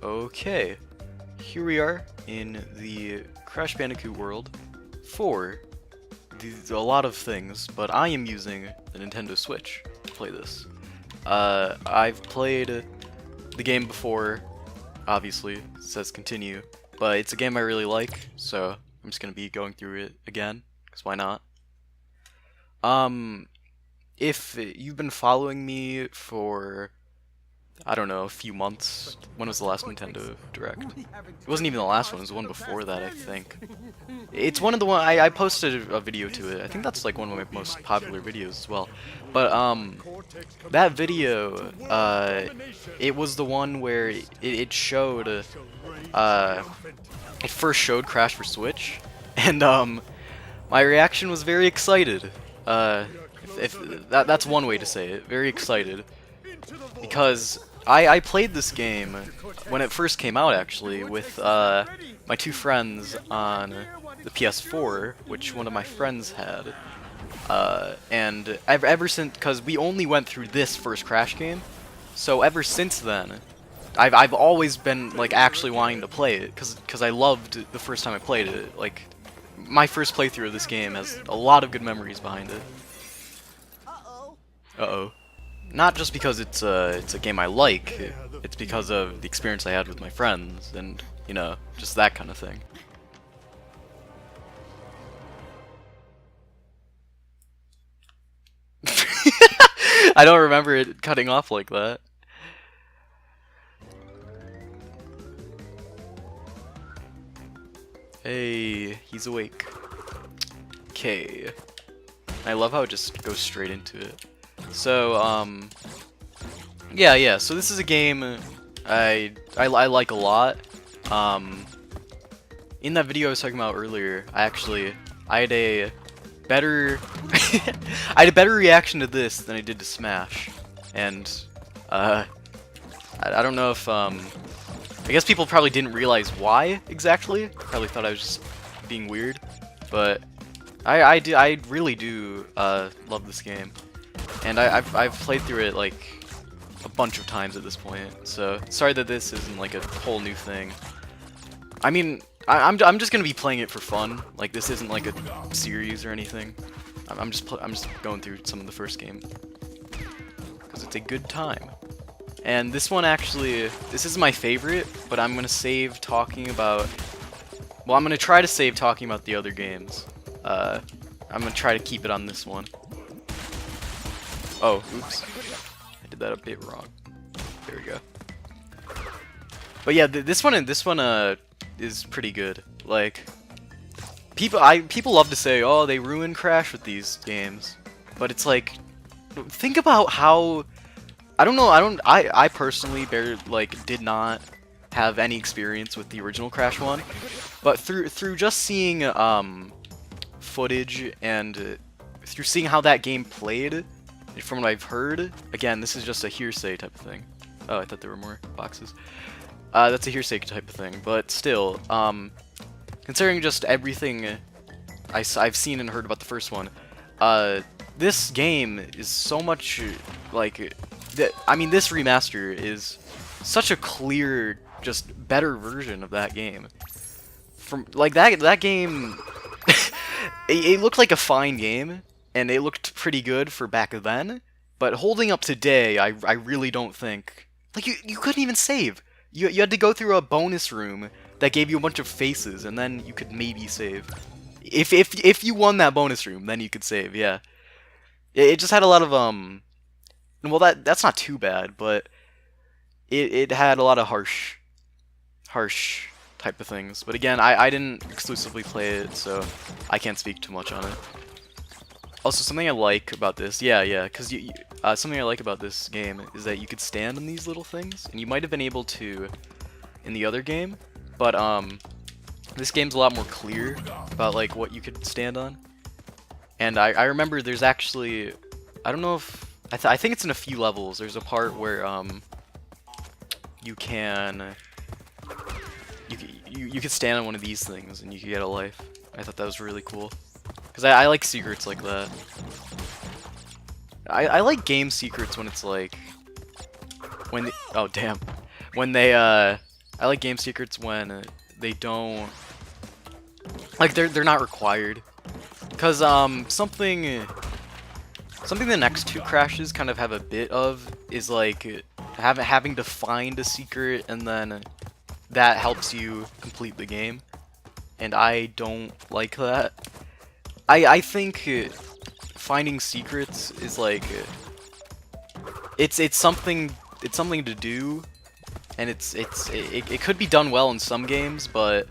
Okay, here we are in the Crash Bandicoot world for a lot of things, but I am using the Nintendo Switch to play this. I've played the game before, obviously, it says continue, but it's a game I really like, so I'm just gonna be going through it again, because why not? If you've been following me for, I don't know, a few months. When was the last Nintendo Direct? It wasn't even the last one, it was the one before that, I think. It's one of the one I posted a video to it. I think that's like one of my most popular videos as well. But that video, it was the one where it showed it first showed Crash for Switch, and my reaction was very excited. If that's one way to say it, very excited. Because I played this game when it first came out, actually, with my two friends on the PS4, which one of my friends had. And ever since, because we only went through this first Crash game, so ever since then, I've always been like actually wanting to play it, because I loved the first time I played it. Like, my first playthrough of this game has a lot of good memories behind it. Uh-oh. Not just because it's a game I like, it's because of the experience I had with my friends, and, you know, just that kind of thing. I don't remember it cutting off like that. Hey, he's awake. Okay. I love how it just goes straight into it. So, yeah, so this is a game I like a lot. In that video I was talking about earlier, I had a better I had a better reaction to this than I did to Smash. And I don't know if I guess people probably didn't realize why exactly. Probably thought I was just being weird, but I really do love this game. And I've played through it like a bunch of times at this point, so sorry that this isn't like a whole new thing. I mean, I'm just gonna be playing it for fun. Like, this isn't like a series or anything. I'm just going through some of the first game because it's a good time. And this one actually, this is my favorite, but I'm gonna save talking about. Well, I'm gonna try to save talking about the other games. I'm gonna try to keep it on this one. Oh, oops. I did that a bit wrong. There we go. But yeah, this one is pretty good. Like, people love to say, "Oh, they ruin Crash with these games." But it's like, think about how I personally did not have any experience with the original Crash one. But through just seeing footage and through seeing how that game played, from what I've heard, again, this is just a hearsay type of thing. Oh, I thought there were more boxes. That's a hearsay type of thing, but still, considering just everything I've seen and heard about the first one, this game is so much like I mean, this remaster is such a clear, just better version of that game. From like that game, it looked like a fine game. And it looked pretty good for back then, but holding up today, I really don't think. Like, you couldn't even save. You had to go through a bonus room that gave you a bunch of faces, and then you could maybe save. If you won that bonus room, then you could save. Yeah, it just had a lot of well, that's not too bad, but it had a lot of harsh type of things. But again, I didn't exclusively play it, so I can't speak too much on it. Also, something I like about this, because something I like about this game is that you could stand on these little things, and you might have been able to in the other game, but this game's a lot more clear about like what you could stand on. And I remember there's actually, I don't know if I think it's in a few levels. There's a part where you can stand on one of these things and you can get a life. I thought that was really cool. Because I like secrets like that. I like game secrets when it's like... oh, damn. When they I like game secrets when they don't, like, they're not required. Cause something the next two crashes kind of have a bit of is like having to find a secret and then that helps you complete the game, and I don't like that. I think finding secrets is like it's something to do, and it could be done well in some games, but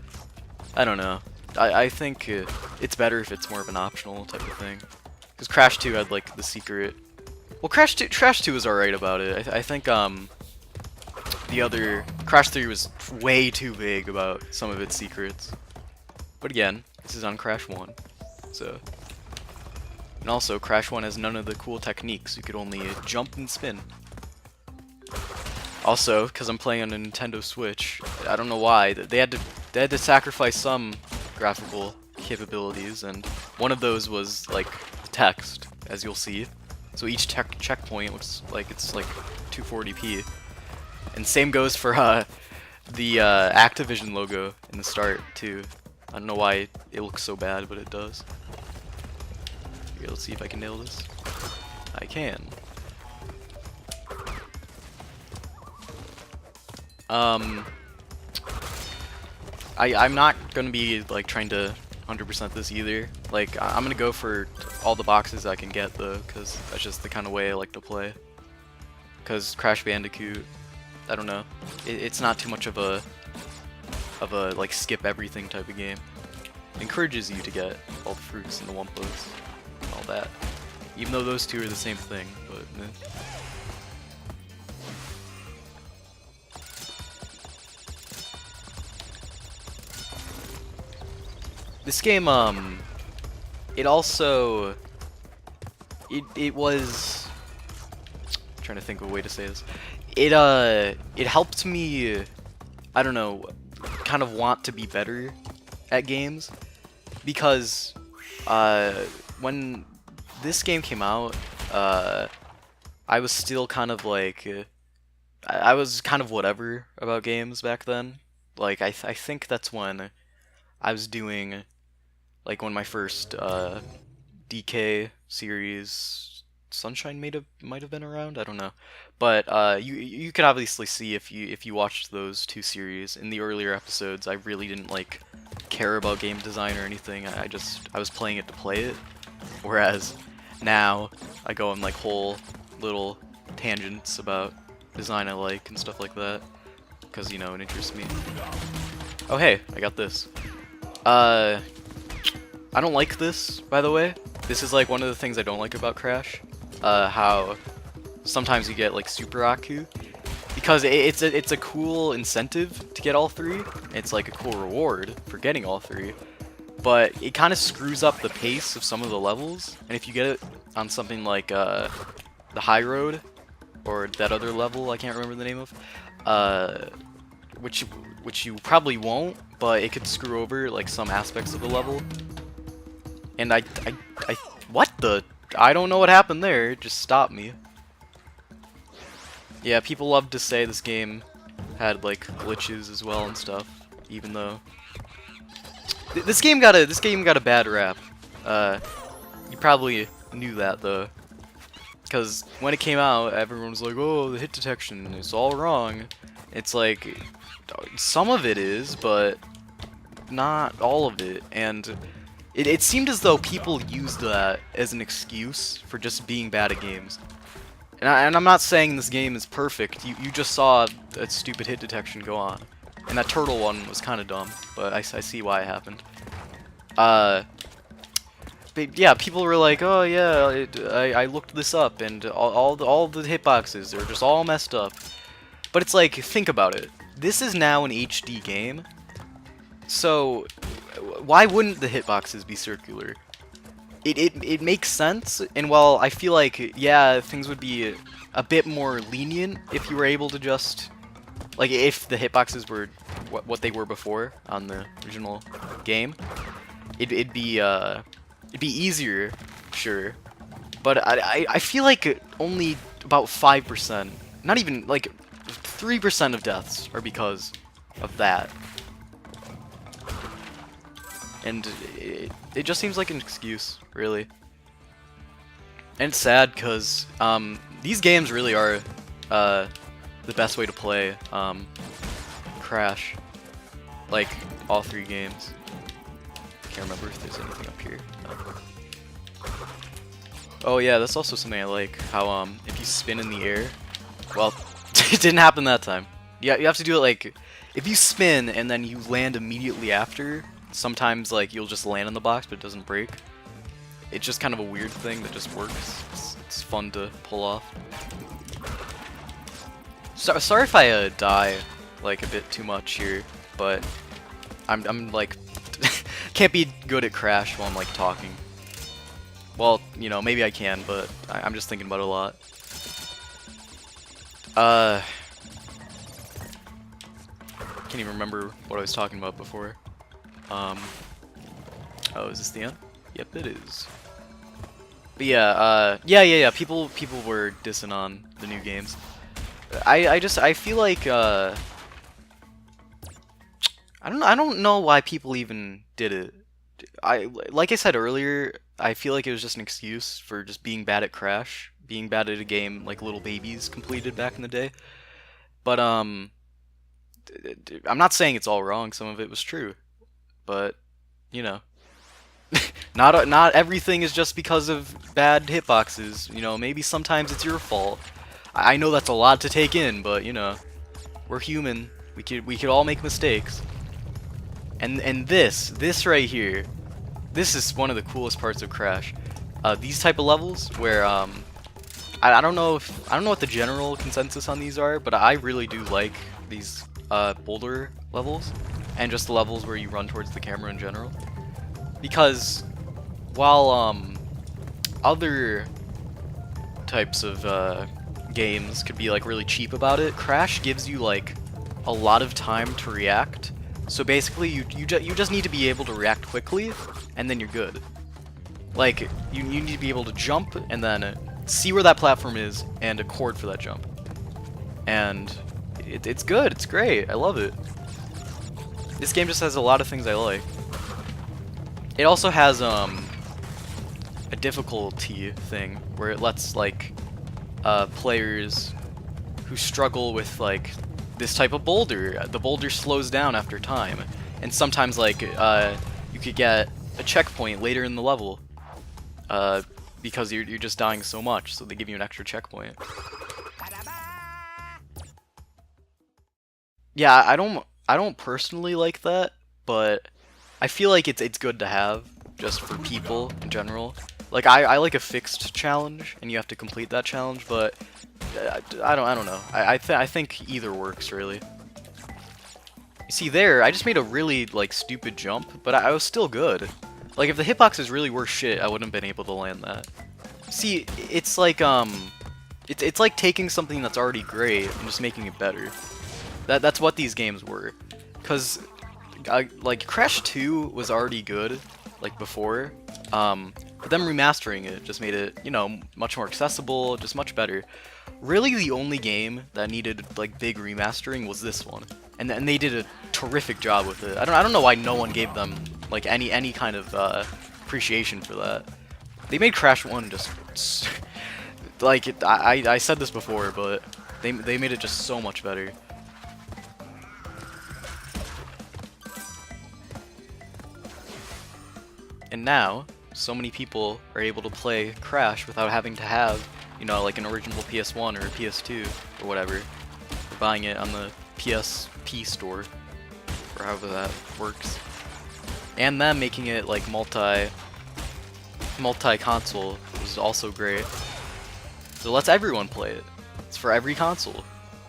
I don't know. I think it's better if it's more of an optional type of thing. Because Crash 2 had like the secret. Well, Crash 2 is alright about it. I think the other Crash 3 was way too big about some of its secrets. But again, this is on Crash 1, so. And also, Crash 1 has none of the cool techniques. You could only jump and spin. Also, because I'm playing on a Nintendo Switch, I don't know why they had to sacrifice some graphical capabilities, and one of those was like the text, as you'll see. So each checkpoint looks like it's like 240p, and same goes for the Activision logo in the start too. I don't know why it looks so bad, but it does. Okay, let's see if I can nail this. I can. I'm not gonna be like trying to 100% this either. Like I'm gonna go for all the boxes I can get though, because that's just the kind of way I like to play. Because Crash Bandicoot, I don't know, it's not too much of a like skip everything type of game. It encourages you to get all the fruits and the Wumpas and all that. Even though those two are the same thing, but this game, it also, it was, I'm trying to think of a way to say this. It helped me, I don't know, kind of want to be better at games, because, when this game came out, I was still kind of like, I was kind of whatever about games back then. Like, I think that's when I was doing, like, when my first DK series, Sunshine might have been around. I don't know, but you could obviously see if you watched those two series in the earlier episodes, I really didn't like care about game design or anything. I was playing it to play it, whereas now I go on like whole little tangents about design I like and stuff like that, because you know it interests me. Oh hey, I got this. I don't like this, by the way. This is like one of the things I don't like about Crash. How sometimes you get like Super Aku, because it's a cool incentive to get all three. It's like a cool reward for getting all three, but it kind of screws up the pace of some of the levels. And if you get it on something like the High Road or that other level I can't remember the name of, which you probably won't, but it could screw over like some aspects of the level. And what the? I don't know what happened there. It just stopped me. Yeah, people love to say this game had like glitches as well and stuff, even though this game got a bad rap. You probably knew that though, because when it came out, everyone was like, "Oh, the hit detection is all wrong." It's like some of it is, but not all of it, and it seemed as though people used that as an excuse for just being bad at games. And I'm not saying this game is perfect. You just saw that stupid hit detection go on, and that turtle one was kind of dumb, but I see why it happened. But yeah, people were like, "Oh yeah, I looked this up, and all the hitboxes are just all messed up." But it's like, think about it. This is now an HD game, so why wouldn't the hitboxes be circular? It makes sense, and while I feel like, yeah, things would be a bit more lenient if you were able to just, like, if the hitboxes were what they were before on the original game, it'd be easier, sure, but I feel like only about 5%, not even, like, 3% of deaths are because of that. And it just seems like an excuse, really. And it's sad because these games really are the best way to play Crash. Like, all 3 games. Can't remember if there's anything up here. No. Oh yeah, that's also something I like. How if you spin in the air, well, it didn't happen that time. Yeah, you have to do it like if you spin and then you land immediately after. Sometimes like you'll just land in the box, but it doesn't break. It's just kind of a weird thing that just works. It's fun to pull off. Sorry if I die like a bit too much here, but I'm like can't be good at Crash while I'm like talking. Well, you know, maybe I can, but I'm just thinking about it a lot. Can't even remember what I was talking about before. Oh, is this the end? Yep, it is. But yeah, yeah. People were dissing on the new games. I feel like I don't know why people even did it. Like I said earlier, I feel like it was just an excuse for just being bad at Crash, being bad at a game like little babies completed back in the day. But I'm not saying it's all wrong. Some of it was true, but you know, not everything is just because of bad hitboxes. You know, maybe sometimes it's your fault. I know that's a lot to take in, but you know, we're human. We could all make mistakes. And this right here, this is one of the coolest parts of Crash. These type of levels where I don't know what the general consensus on these are, but I really do like these boulder levels and just the levels where you run towards the camera in general. Because while other types of games could be like really cheap about it, Crash gives you like a lot of time to react. So basically, you just need to be able to react quickly, and then you're good. Like, you need to be able to jump, and then see where that platform is, and accord for that jump. And it's good, it's great, I love it. This game just has a lot of things I like. It also has a difficulty thing, where it lets, like, players who struggle with, like, this type of boulder. The boulder slows down after time, and sometimes like you could get a checkpoint later in the level because you're just dying so much, so they give you an extra checkpoint. Yeah, I don't personally like that, but I feel like it's good to have just for people in general. Like I like a fixed challenge, and you have to complete that challenge, but I don't know. I think either works really. You see there, I just made a really like stupid jump, but I was still good. Like if the hitboxes really were shit, I wouldn't have been able to land that. See, it's like it's like taking something that's already great and just making it better. That's what these games were. Cause like Crash 2 was already good like before. But them remastering it just made it, you know, much more accessible, just much better. Really, the only game that needed like big remastering was this one, and they did a terrific job with it. I don't know why no one gave them like any kind of appreciation for that. They made Crash 1 just like I said this before, but they made it just so much better. And now, so many people are able to play Crash without having to have, you know, like an original PS1 or a PS2 or whatever. Or buying it on the PSP store, or however that works. And them making it like multi-console was also great. So let's everyone play it. It's for every console,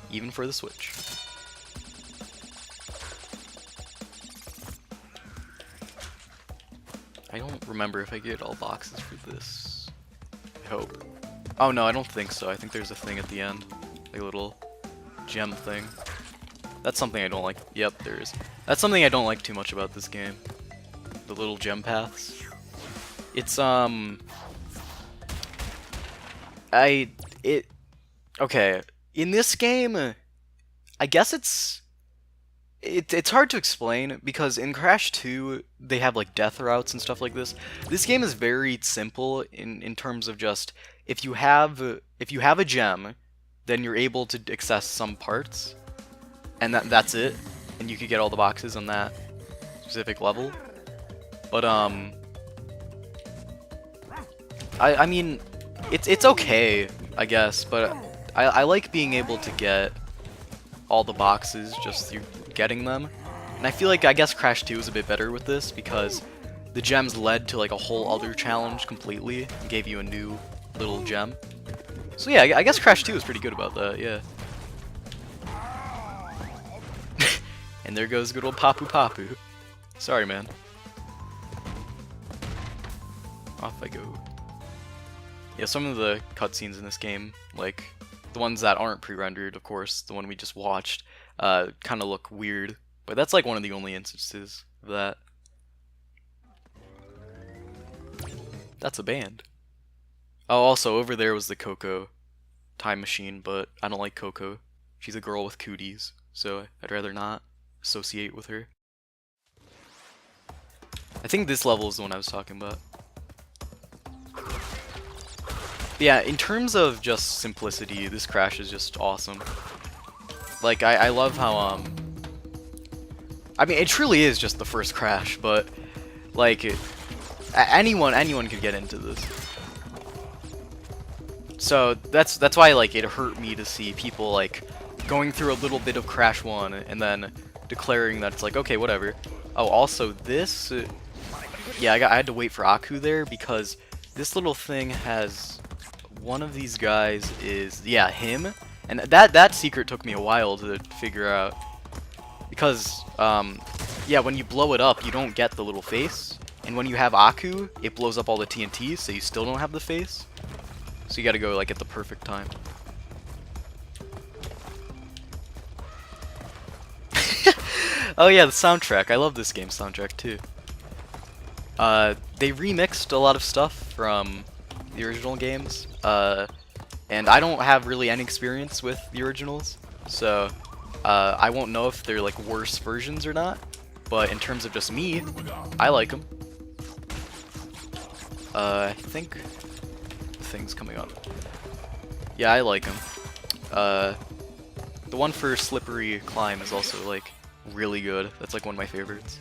even for the Switch. I don't remember if I get all boxes for this. I hope. Oh no, I don't think so. I think there's a thing at the end. Like a little gem thing. That's something I don't like. Yep, there is. That's something I don't like too much about this game. The little gem paths. It's okay. In this game, I guess it's It's hard to explain because in Crash 2 they have like death routes and stuff like this. This game is very simple in terms of just if you have a gem, then you're able to access some parts, and that's it, and you could get all the boxes on that specific level. But I mean, it's okay, I guess, but I like being able to get all the boxes just through getting them. And I feel like, I guess Crash 2 is a bit better with this because the gems led to like a whole other challenge completely and gave you a new little gem. So yeah, I guess Crash 2 is pretty good about that, yeah. And there goes good old Papu Papu. Sorry, man. Off I go. Yeah, some of the cutscenes in this game, like the ones that aren't pre-rendered, of course, the one we just watched, kind of look weird. But that's like one of the only instances of that. That's a band. Oh, also, over there was the Coco time machine, but I don't like Coco. She's a girl with cooties, so I'd rather not associate with her. I think this level is the one I was talking about. Yeah, in terms of just simplicity, this Crash is just awesome. Like, I love how, I mean, it truly is just the first Crash, but, like, anyone could get into this. So, that's why, like, it hurt me to see people, like, going through a little bit of Crash 1, and then declaring that it's like, okay, whatever. Oh, also, this, yeah, I had to wait for Aku there, because this little thing has, one of these guys is, yeah, him. And that secret took me a while to figure out, because yeah, when you blow it up, you don't get the little face, and when you have Aku, it blows up all the TNT, so you still don't have the face. So you gotta go like at the perfect time. Oh yeah, the soundtrack. I love this game's soundtrack too. They remixed a lot of stuff from the original games. And I don't have really any experience with the originals, so I won't know if they're like worse versions or not. But in terms of just me, I like them. I think the thing's coming up. Yeah, I like them. The one for Slippery Climb is also like really good. That's like one of my favorites.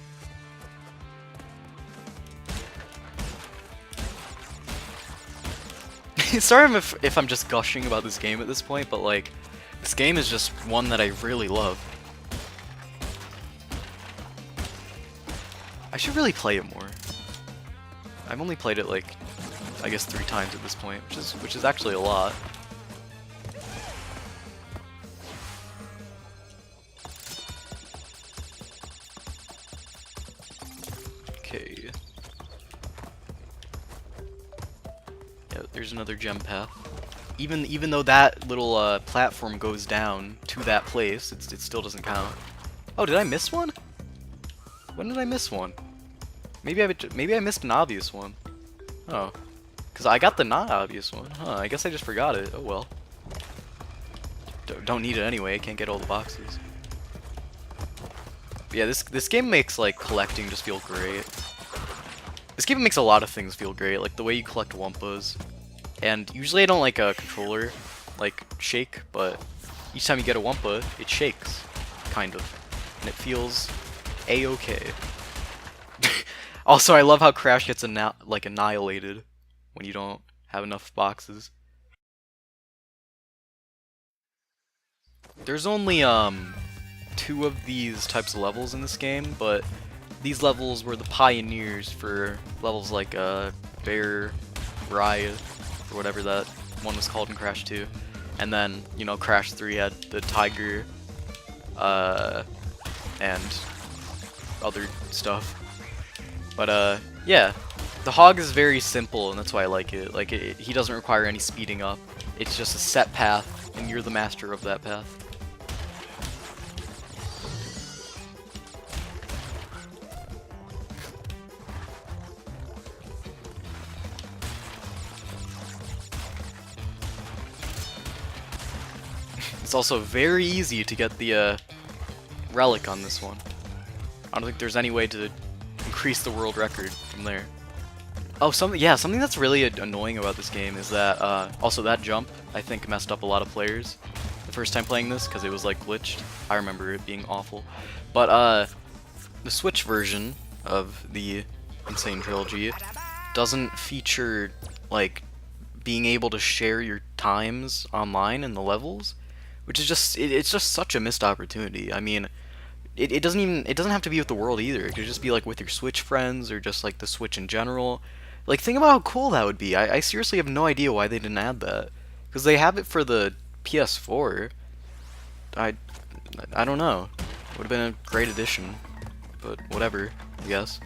Sorry if I'm just gushing about this game at this point, but like, this game is just one that I really love. I should really play it more. I've only played it like, I guess 3 times at this point, which is actually a lot. Okay. Yeah, there's another gem path. Even though that little platform goes down to that place, it still doesn't count. Oh, did I miss one? When did I miss one? Maybe I missed an obvious one. Oh, because I got the not obvious one. Huh? I guess I just forgot it. Oh well. Don't need it anyway. Can't get all the boxes. But yeah, this game makes like collecting just feel great. This game makes a lot of things feel great, like the way you collect Wumpas. And usually I don't like a controller, like, shake, but each time you get a Wumpa, it shakes, kind of. And it feels a-okay. Also, I love how Crash gets like annihilated when you don't have enough boxes. There's only 2 of these types of levels in this game, but these levels were the pioneers for levels like Bear Ride, or whatever that one was called in Crash 2. And then, you know, Crash 3 had the Tiger, and other stuff. But, yeah. The Hog is very simple, and that's why I like it. Like, he doesn't require any speeding up. It's just a set path, and you're the master of that path. It's also very easy to get the relic on this one. I don't think there's any way to increase the world record from there. Oh, something that's really annoying about this game is that, also that jump, I think, messed up a lot of players the first time playing this, because it was, like, glitched. I remember it being awful. But, the Switch version of the N Sane Trilogy doesn't feature, like, being able to share your times online in the levels, which is just, it's just such a missed opportunity. I mean, it doesn't have to be with the world either. It could just be, like, with your Switch friends, or just, like, the Switch in general. Like, think about how cool that would be. I seriously have no idea why they didn't add that. Because they have it for the PS4. I don't know. Would have been a great addition. But whatever, I guess.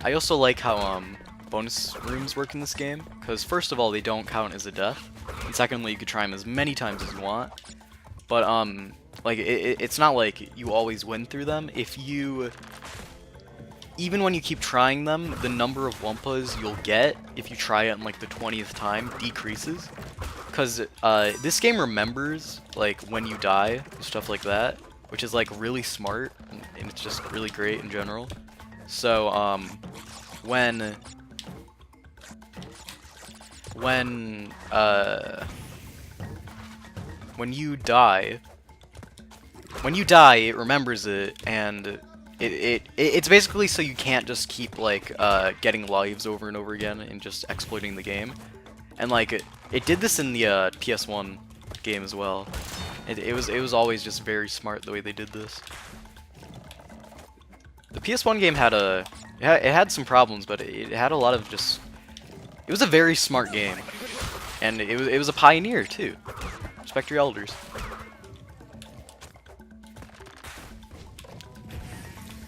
I also like how, bonus rooms work in this game. Because first of all, they don't count as a death. And secondly, you could try them as many times as you want. But, like, it's not like you always win through them. If you... Even when you keep trying them, the number of Wumpas you'll get, if you try it in, like, the 20th time, decreases. Because, this game remembers, like, when you die, stuff like that. Which is, like, really smart, and it's just really great in general. So, when you die, it remembers it, and it's basically so you can't just keep, like, getting lives over and over again and just exploiting the game. And, like, it did this in the PS1 game as well. It was always just very smart the way they did this. The PS1 game had it had some problems, but it had a lot of just... It was a very smart game, and it was a pioneer too. Respect your elders.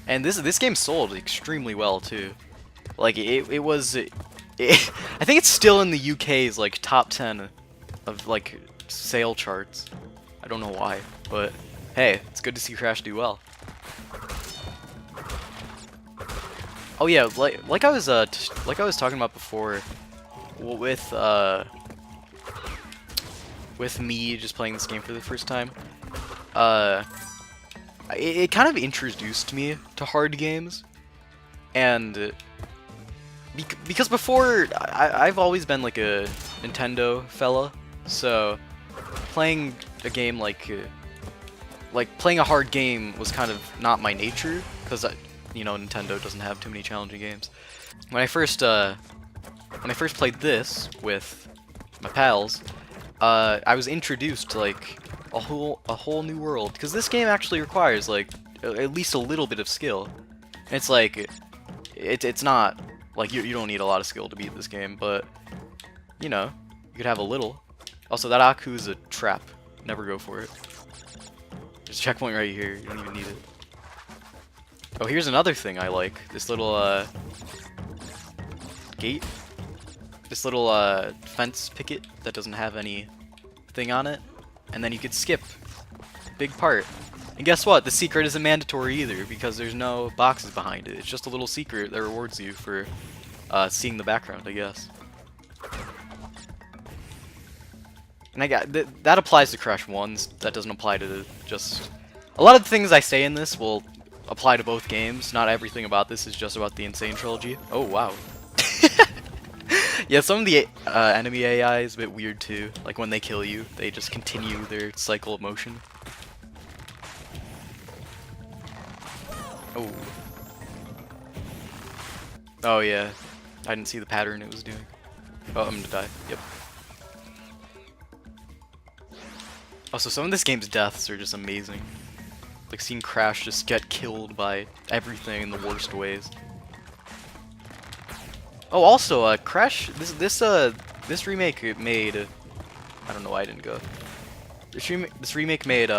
And this game sold extremely well too. Like I think it's still in the UK's like top 10 of like sale charts. I don't know why, but hey, it's good to see Crash do well. Oh yeah, like I was talking about before, with me just playing this game for the first time, it kind of introduced me to hard games, and because before I've always been like a Nintendo fella, so playing a game like playing a hard game was kind of not my nature, because you know, Nintendo doesn't have too many challenging games. When I first played this with my pals, I was introduced to like a whole new world, because this game actually requires like at least a little bit of skill. And it's like it's not like you don't need a lot of skill to beat this game, but you know, you could have a little. Also, that Aku's a trap. Never go for it. There's a checkpoint right here. You don't even need it. Oh, here's another thing I like. This little gate. This little fence picket that doesn't have any thing on it. And then you could skip. Big part. And guess what? The secret isn't mandatory either, because there's no boxes behind it. It's just a little secret that rewards you for seeing the background, I guess. And that applies to Crash 1s. That doesn't apply to just... A lot of the things I say in this will apply to both games. Not everything about this is just about the N Sane Trilogy. Oh, wow. Yeah, some of the enemy AI is a bit weird too. Like when they kill you, they just continue their cycle of motion. Oh. Oh yeah. I didn't see the pattern it was doing. Oh, I'm gonna die. Yep. Also, some of this game's deaths are just amazing. Like seeing Crash just get killed by everything in the worst ways. Oh, also, Crash, this remake made, I don't know why I didn't go. This remake made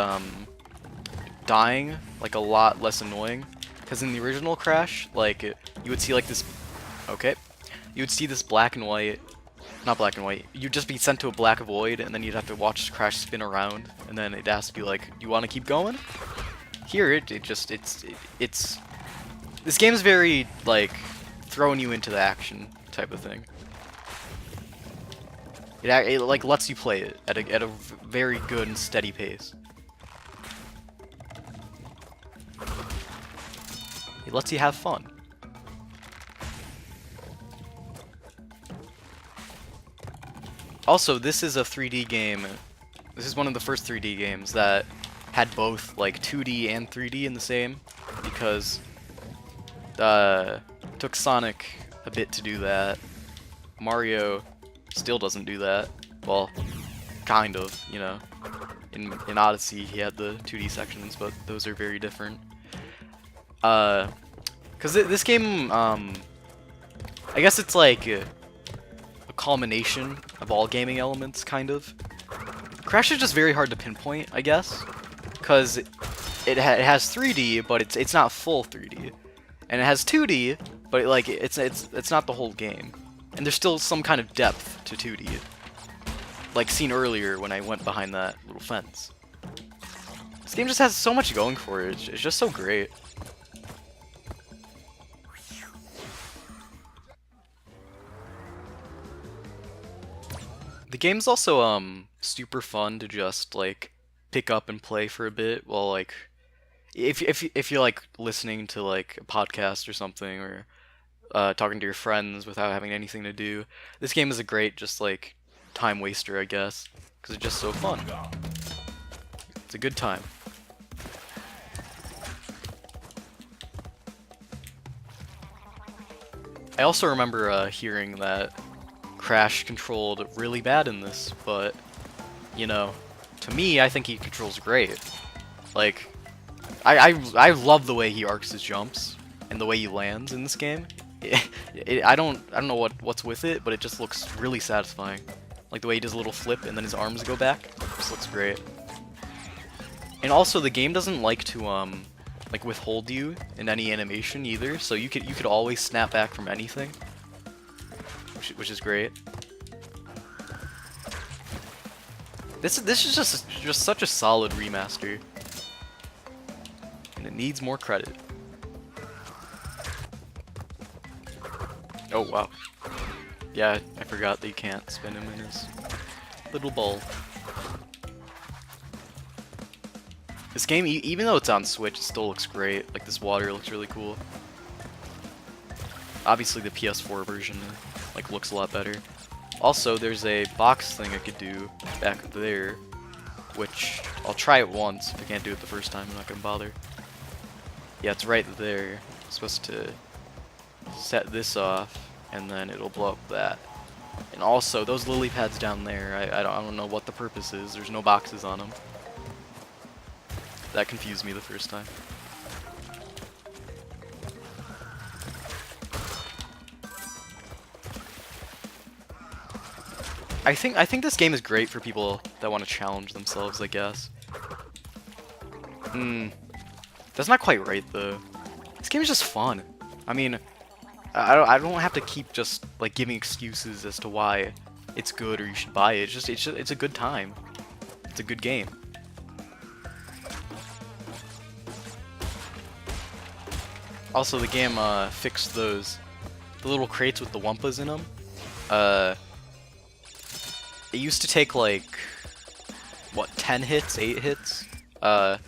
dying like a lot less annoying, because in the original Crash, like you would see like this, okay, you would see this black and white, not black and white. You'd just be sent to a black void, and then you'd have to watch Crash spin around, and then it'd ask you like, "Do you want to keep going?" Here, it's this game's very like throwing you into the action type of thing. It like lets you play it at a very good and steady pace. It lets you have fun. Also, this is a 3D game. This is one of the first 3D games that had both like 2D and 3D in the same, because it took Sonic a bit to do that. Mario still doesn't do that. Well, kind of, you know. In Odyssey, he had the 2D sections, but those are very different. Because this game, I guess it's like a culmination of all gaming elements, kind of. Crash is just very hard to pinpoint, I guess, because it has 3D, but it's not full 3D, and it has 2D, but it's not the whole game, and there's still some kind of depth to 2D, like seen earlier when I went behind that little fence. This game just has so much going for it. It's just so great. The game's also super fun to just like pick up and play for a bit while like if you're like listening to like a podcast or something, or talking to your friends without having anything to do. This game is a great just like time waster, I guess, because it's just so fun. It's a good time. I also remember hearing that Crash controlled really bad in this, but, you know, to me, I think he controls great. Like, I love the way he arcs his jumps and the way he lands in this game. I don't know what's with it, but it just looks really satisfying. Like the way he does a little flip and then his arms go back. It just looks great. And also, the game doesn't like to like withhold you in any animation either, so you could always snap back from anything, which is great. This is just such a solid remaster, and it needs more credit. Oh wow, yeah, I forgot that you can't spin him in his little bowl. This game, even though it's on Switch, it still looks great. Like, this water looks really cool. Obviously, the PS4 version, like, looks a lot better. Also, there's a box thing I could do back there, which I'll try it once. If I can't do it the first time, I'm not gonna bother. Yeah, it's right there. I'm supposed to set this off, and then it'll blow up that. And also, those lily pads down there, I don't know what the purpose is. There's no boxes on them. That confused me the first time. I think this game is great for people that want to challenge themselves, I guess. That's not quite right though. This game is just fun. I mean, I don't have to keep just like giving excuses as to why it's good or you should buy it. It's a good time. It's a good game. Also, the game fixed the little crates with the Wumpas in them. It used to take like, what, 10 hits, 8 hits? But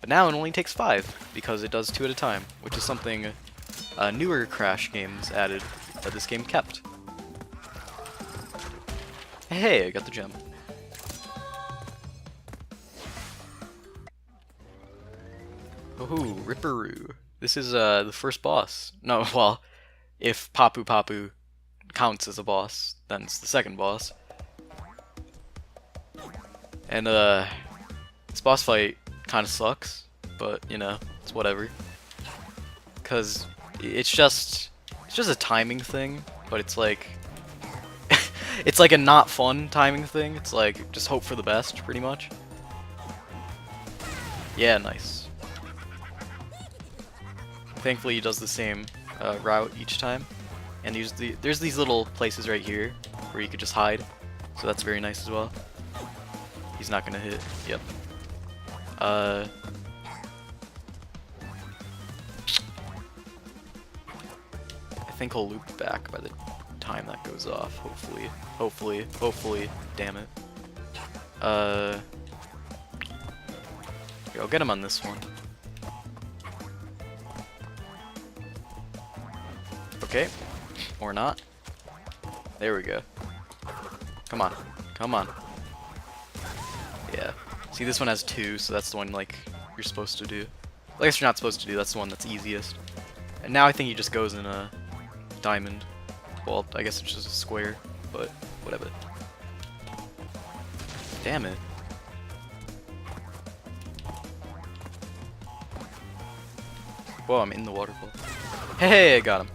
now it only takes 5, because it does 2 at a time, which is something newer Crash games added that this game kept. Hey, I got the gem. Ooh, Ripperoo. This is the first boss. No, well, if Papu Papu counts as a boss, then it's the second boss. And this boss fight kind of sucks, but you know, it's whatever. Cause it's just a timing thing, but it's like it's like a not fun timing thing. It's like just hope for the best, pretty much. Yeah, nice. Thankfully, he does the same route each time, and there's these little places right here where you could just hide, so that's very nice as well. He's not gonna hit. Yep. I think he'll loop back by the time that goes off, hopefully. Hopefully. Damn it. Here, I'll get him on this one. Okay. Or not. There we go. Come on. Come on. Yeah. See, this one has 2, so that's the one, like, you're supposed to do. I guess you're not supposed to do, that's the one that's easiest. And now I think he just goes in a diamond. Well, I guess it's just a square, but whatever. Damn it. Whoa, I'm in the waterfall. Hey, I got him.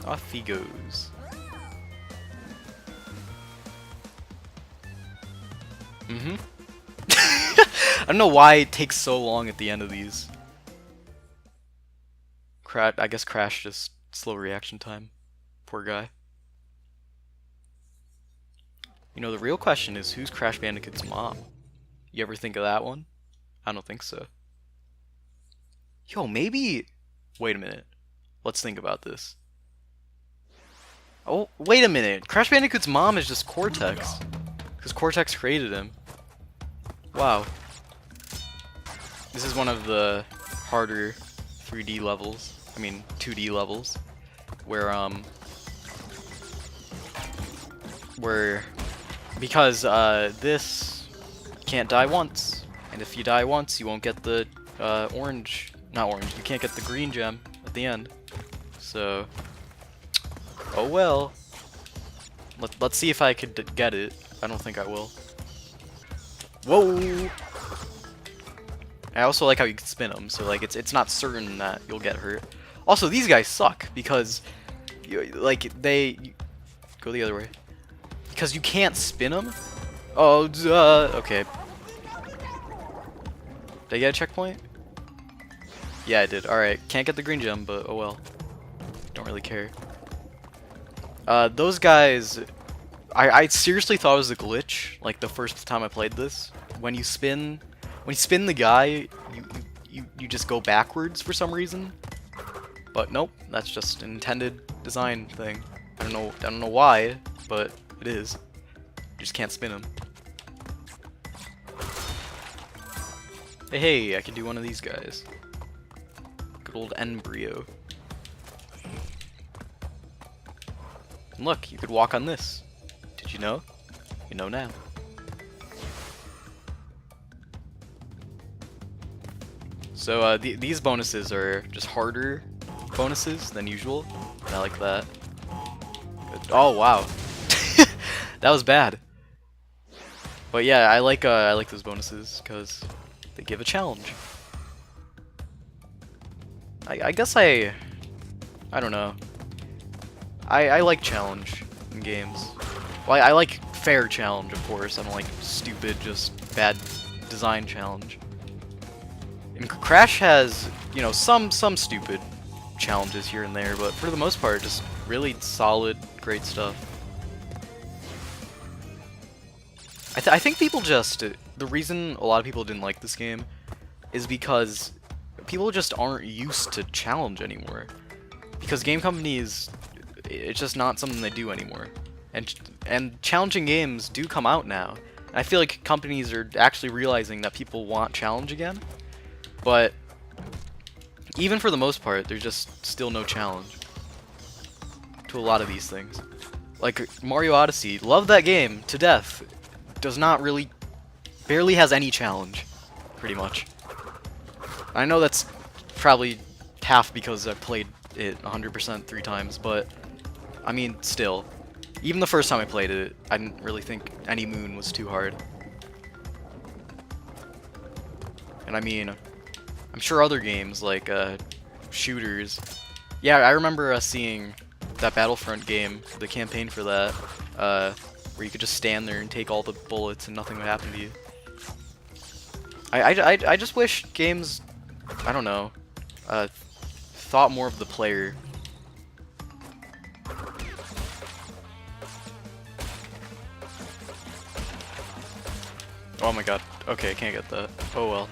Off he goes. I don't know why it takes so long at the end of these. I guess Crash just slow reaction time. Poor guy. You know, the real question is, who's Crash Bandicoot's mom? You ever think of that one? I don't think so. Yo, maybe... Wait a minute. Let's think about this. Oh, wait a minute. Crash Bandicoot's mom is just Cortex. Because Cortex created him. Wow. This is one of the harder 3D levels. I mean, 2D levels. Where because this can't die once. And if you die once, you won't get the not orange, you can't get the green gem at the end. So, oh well. Let's see if I could get it. I don't think I will. Whoa! I also like how you can spin them, so like it's not certain that you'll get hurt. Also, these guys suck because go the other way. Because you can't spin them. Oh, okay. Did I get a checkpoint? Yeah, I did. Alright, can't get the green gem, but oh well. Don't really care. Those guys... I seriously thought it was a glitch, like the first time I played this. When you spin the guy, you just go backwards for some reason. But nope, that's just an intended design thing. I don't know why, but it is. You just can't spin him. Hey, I can do one of these guys. Good old embryo. And look, you could walk on this. Did you know? You know now. So these bonuses are just harder bonuses than usual. And I like that. Good. Oh wow, that was bad. But yeah, I like those bonuses because they give a challenge. I guess I don't know. I like challenge in games. Well, I like fair challenge, of course. I don't like stupid, just bad design challenge. And Crash has, you know, some stupid challenges here and there, but for the most part, just really solid, great stuff. I think people just... the reason a lot of people didn't like this game is because people just aren't used to challenge anymore. Because game companies, it's just not something they do anymore. And challenging games do come out now. And I feel like companies are actually realizing that people want challenge again. But even for the most part, there's just still no challenge to a lot of these things. Like Mario Odyssey, love that game to death. Does not really, barely has any challenge, pretty much. I know that's probably half because I've played it 100% 3 times, but I mean, still. Even the first time I played it, I didn't really think any moon was too hard. And I mean, I'm sure other games like shooters. Yeah, I remember seeing that Battlefront game, the campaign for that, where you could just stand there and take all the bullets and nothing would happen to you. I just wish games, I don't know, thought more of the player. Oh my god. Okay, I can't get that. Oh well.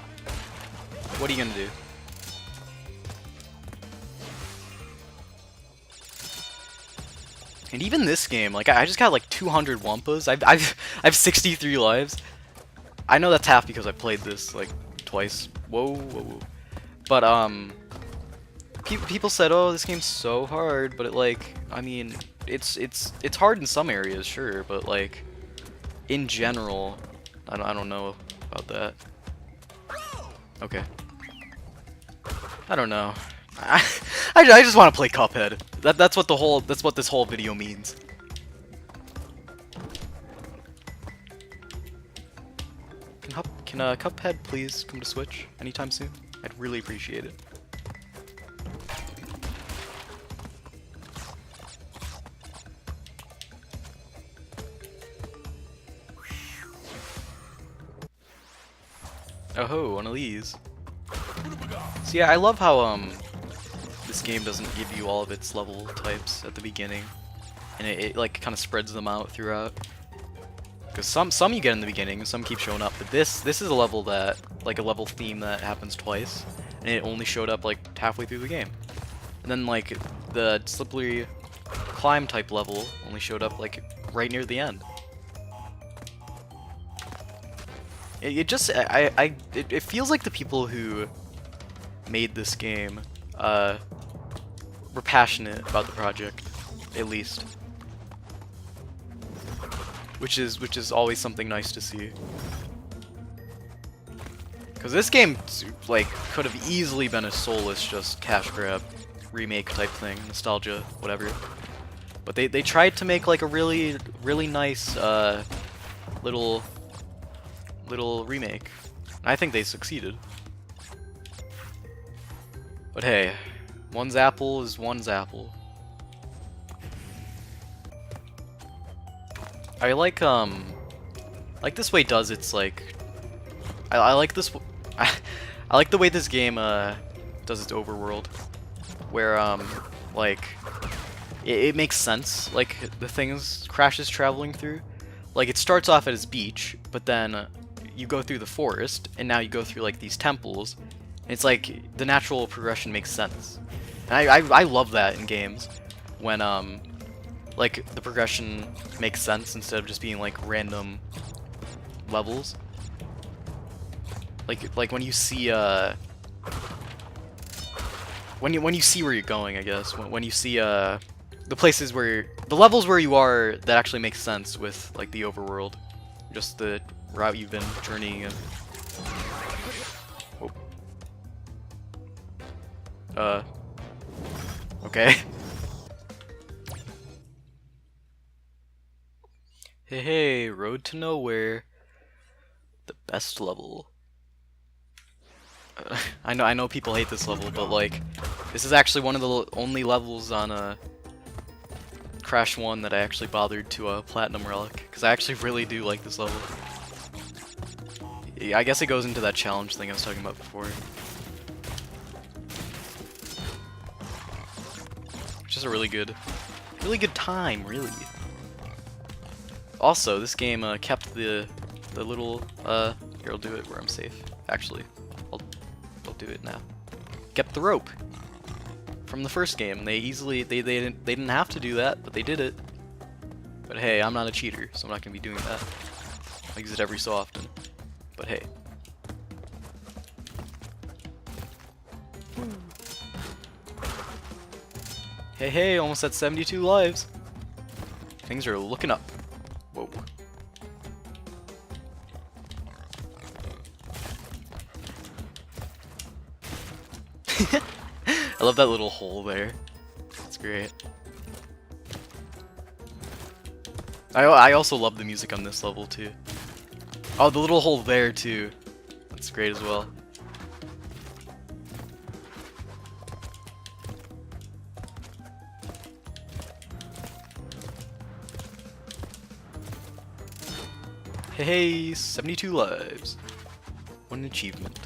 What are you gonna do? And even this game, like I just got like 200 Wumpas. I've 63 lives. I know that's half because I played this like twice. Whoa, whoa, whoa. But people said, "Oh, this game's so hard," but it like, I mean, it's hard in some areas, sure, but like in general, I don't know about that. Okay. I don't know. I just want to play Cuphead. That's what this whole video means. Can Cuphead please come to Switch anytime soon? I'd really appreciate it. Oh ho, one of these. So yeah, I love how this game doesn't give you all of its level types at the beginning, and it like kind of spreads them out throughout. Because some you get in the beginning, and some keep showing up. But this is a level that, like a level theme that happens twice, and it only showed up like halfway through the game. And then like the slippery climb type level only showed up like right near the end. It feels like the people who made this game were passionate about the project, at least. Which is always something nice to see. Because this game like could have easily been a soulless just cash grab remake type thing, nostalgia, whatever. But they tried to make like a really nice little remake. And I think they succeeded. But hey, one's apple is one's apple. I like this way does its like I like this I like the way this game does its overworld, where like it makes sense, like the things Crash is traveling through. Like it starts off at his beach, but then you go through the forest, and now you go through like these temples, and it's like the natural progression makes sense. And I love that in games when like the progression makes sense instead of just being like random levels. Like when you see when you see where you're going, I guess. When you see the places where the levels where you are that actually makes sense with like the overworld, just the route you've been journeying in. Oh. Okay. Hey, Road to Nowhere. The best level. I know people hate this level, but like, this is actually one of the only levels on Crash 1 that I actually bothered to Platinum Relic, because I actually really do like this level. Yeah, I guess it goes into that challenge thing I was talking about before. It's just a really good time, really. Also, this game kept the little here, I'll do it where I'm safe. Actually, I'll do it now. Kept the rope from the first game. They didn't have to do that, but they did it. But hey, I'm not a cheater, so I'm not gonna be doing that. I use it every so often. But hey. Hey, almost at 72 lives. Things are looking up. Whoa. I love that little hole there. It's great. I also love the music on this level too. Oh, the little hole there too. That's great as well. Hey, 72 lives. One achievement.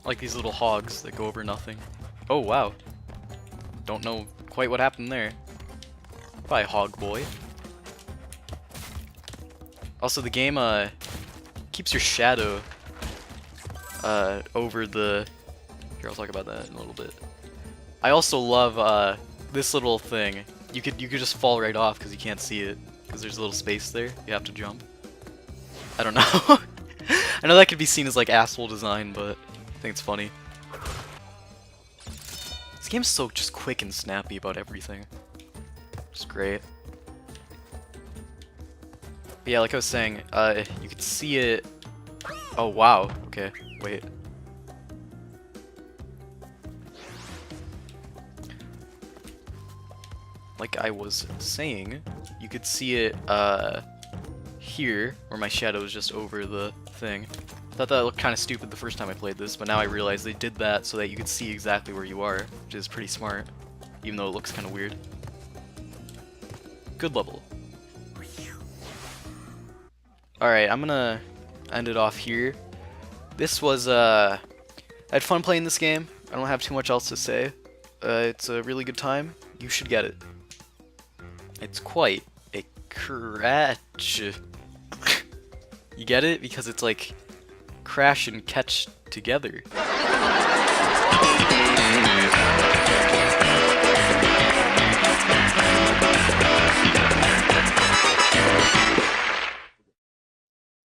Like these little hogs that go over nothing. Oh wow. Don't know quite what happened there. Bye, Hog Boy. Also, the game keeps your shadow over the... Here, I'll talk about that in a little bit. I also love this little thing. You could just fall right off because you can't see it because there's a little space there. You have to jump. I don't know. I know that could be seen as like asshole design, but I think it's funny. This game's so just quick and snappy about everything. It's great. But yeah, like I was saying, you could see it. Oh wow. Okay, wait. Like I was saying, you could see it here, where my shadow is just over the thing. I thought that looked kind of stupid the first time I played this, but now I realize they did that so that you could see exactly where you are, which is pretty smart, even though it looks kind of weird. Good level. Alright, I'm gonna end it off here. This was, I had fun playing this game. I don't have too much else to say. It's a really good time. You should get it. It's quite a crash. You get it? Because it's like crash and catch together.